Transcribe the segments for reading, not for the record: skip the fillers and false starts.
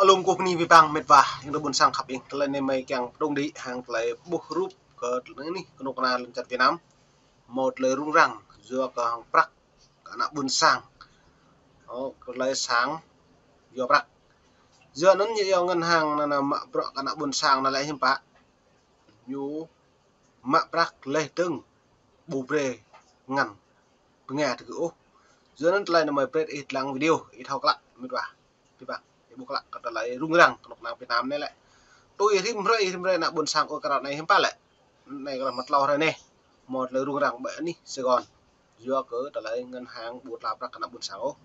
alum ko ni bang metwa yang buôn sang khap yang telan mai kyang dong di hang tlai buh rup ke ni kono kana lancat Vietnam một lời rung răng do ka hang prak kana buôn sang ko lai sáng do prak do non như ngân hàng là mạ pro kana buôn sang là lại hiểm pa nyu mạ prak leh tưng bu pre ngăn nghe từ ô do non tlai mai pre ít lang video ít học lạ metwa đi bang buộc lại kata lại rung rang kalau Việt Nam này lại tôi rim rơi nak buôn sang ở này hiểm pa lại này là mặt lau rồi nè một lời rung rang bữa ní Sài Gòn do cỡ trở lại ngân hàng buộc làm ra cả buôn sang ô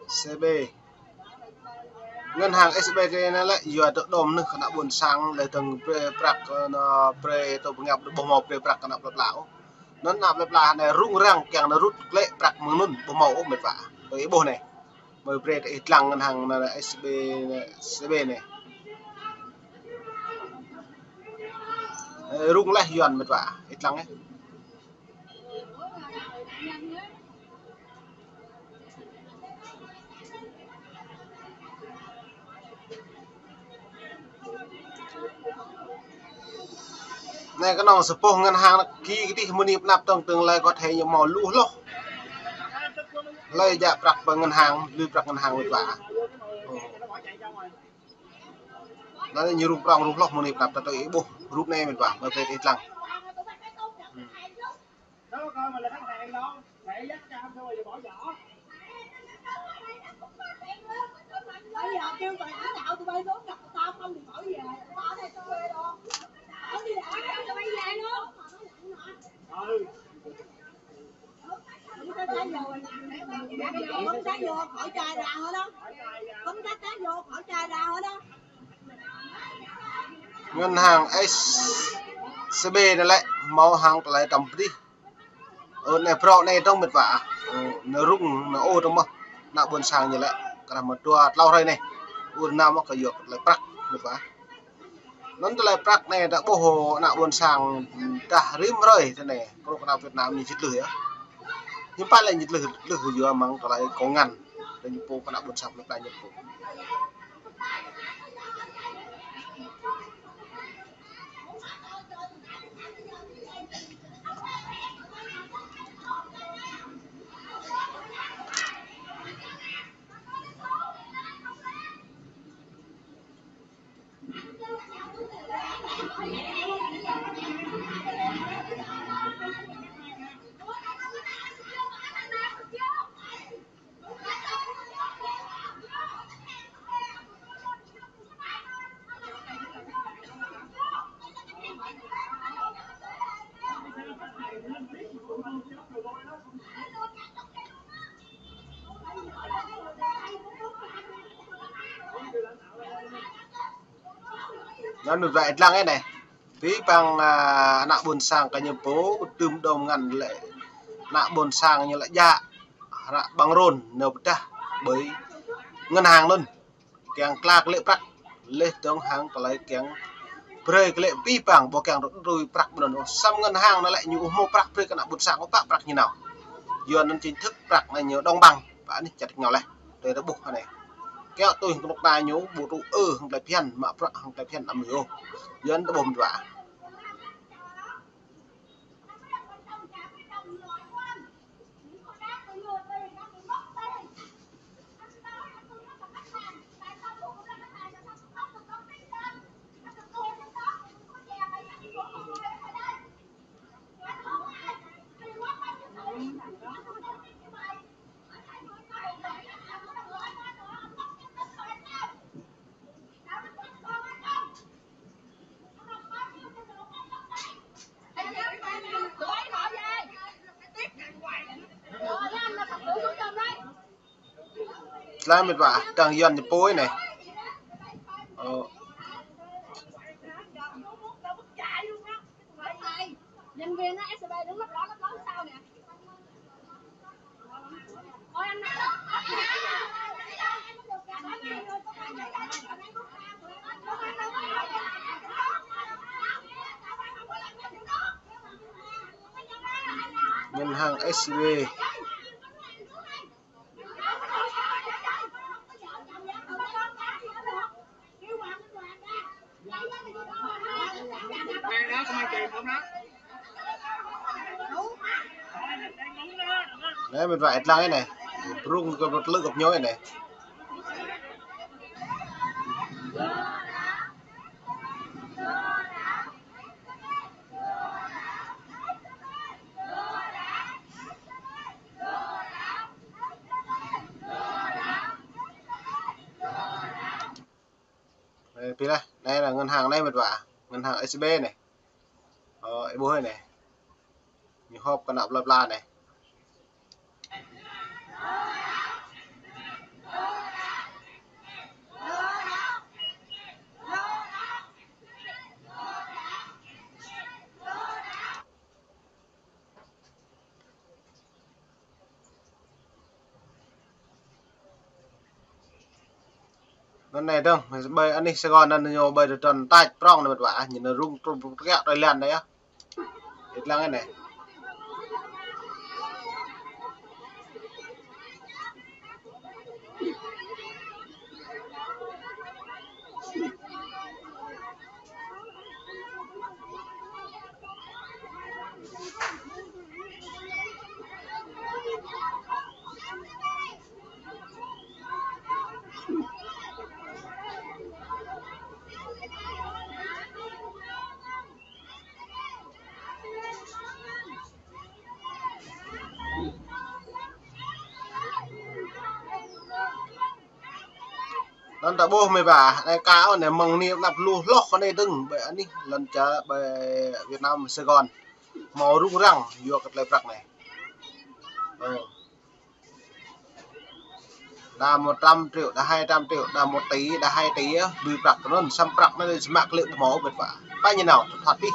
SCB ngân hàng SCB này lại vừa tự đom nữa cả buôn sang để từng prak pre tôi ngập bông màu pre prak cả lão nó nạp là này rung rang càng nó rút lệ prak mừng nun bông màu mệt vả với bồ này mời pre ít lăng ngân hàng là SCB này rung lại yuan mệt vả ít lăng ấy này cái nòng spo ngân hàng khi cái money nạp tương lai có thể nhiều màu lú lô lai dạ prak bằng ngân hàng lưu prak ngân hàng mệt vả nó như rung prong rung lóc money nạp tới bố rút này mệt vả mà về ít lăng ngân hàng SCB này lại mau hàng lại tầm đi ở này pro này trong mệt vả nó rung nó ô trong mà nạo buôn sang như lại cả một tua lau rồi này buôn nam nó cái dược lại prak mệt vả nó lại prak này đã bố hồ nạo buôn sang ta rim rồi thế này có nào Việt Nam như chít lưới á nhưng phải là nhịp lưới vừa mang lại có ngăn để nhịp bộ nạo buôn sang lại nhịp bộ nó được vậy lăng ấy này tí bằng nạ buôn sang cái nhập phố tùm đồng ngàn lệ nạ buôn sang như lại dạ bằng rôn nộp ta bởi ngân hàng luôn kèng clark lệ prak lệ tướng hàng lấy kèng pre lệ pi bằng bộ kèng rồi prak bên đó xăm ngân hàng nó lại như mô prak pre cái nạ buôn sang có prak như nào giờ nó chính thức prak này nhiều đông bằng và chặt nhỏ này để nó buộc này kéo tôi lúc này nhú bộ tụ hàng lại phiền mà hàng lại phiền làm nhiều dân nó bồm vả Làm mệt vả càng dần thì pối này. Nhân viên á, SB đứng lấp ló sao nè. Ôi anh ngân hàng SCB. Đấy mình vải lại này rung cái vật lực gặp nhói này. Đây là ngân hàng này mật vả ngân hàng SCB này bôi này nhiều hộp con nạp lập la này. Lần này đâu bơi anh đi Sài Gòn anh nhiều bơi được trần tay prong này mật vả nhìn nó rung trong cái đây lên đấy á ít lắm cái này. Lần ta bô mày bà đây cáo này mừng niệm nạp lu lóc con đây đừng bởi anh đi lần cha bởi Việt Nam Sài Gòn màu rung răng vô cái lời bạc này đã 100 triệu đã 200 triệu đã 1 tỷ đã 2 tỷ vì bạc nó xăm bạc nó mạc liệu máu biệt vả bao nhiêu nào thật đi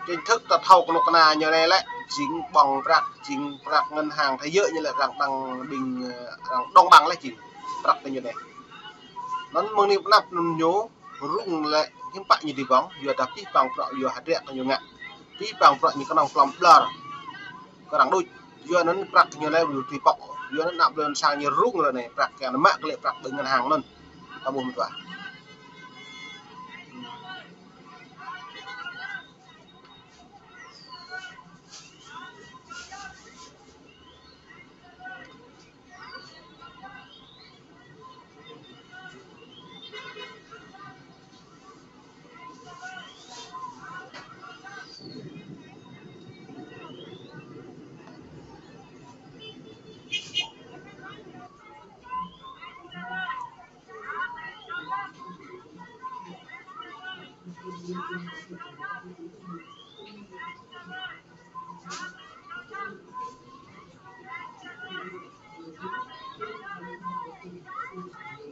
chính thức thật hậu của nó như này lại chính bằng bạc ngân hàng thế giới như là rằng bằng bình đông bằng lại chỉ bạc như này nó mừng niệm nạp nhớ rung lại những bạn như đi bóng vừa tập tí bằng prọ vừa hạt rẹt nhiều ngạ tí bằng prọ như con nòng plom blur có đằng đôi vừa nó bạc như này vừa thì bọc vừa nó nạp lên sang như rung rồi này bạc kèm nó mạc lệ bạc bên ngân hàng luôn ta buồn vậy.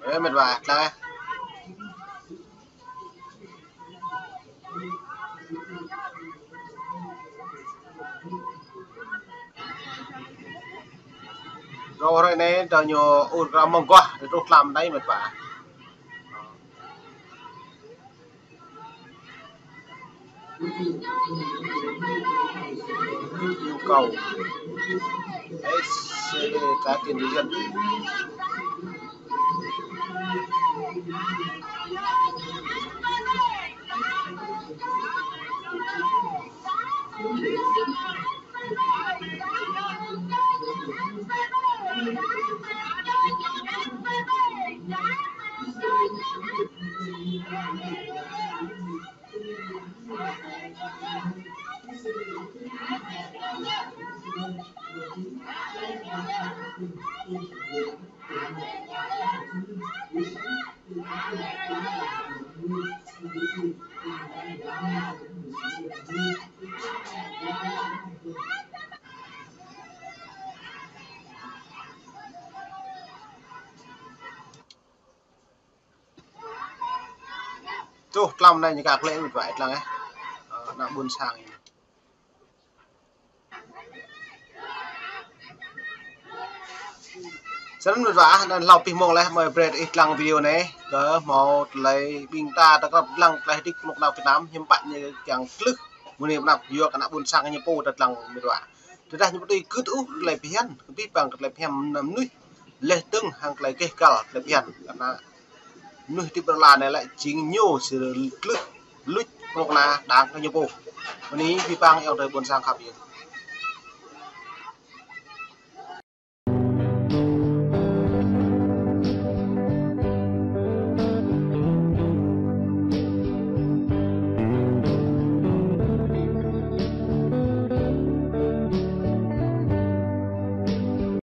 Đấy mình vào đây rồi này cho nhiều ra mong quá để tôi làm đấy mình vào yêu cầu SCB trả tiền người dân. tuh lam này những các lễ một vài là ấy nó buôn sang sẵn một vả nên lau pin mong lại mời bread ít lăng video này có một lấy bình ta đã có lăng lại đi một nào Việt Nam nhưng bạn như chẳng lức một niệm nào vừa cả buôn sang như po đặt lăng một vả thực ra những cái cứ ú lại pian biết bằng lại pian nằm núi lệ tưng hàng lại cái cả lại pian karena nuôi tiếp là này lại chính nhiều sự lức lức một là đáng cái nhiều poวันนี้พี่ปังเอาเลยบนสร้างครับ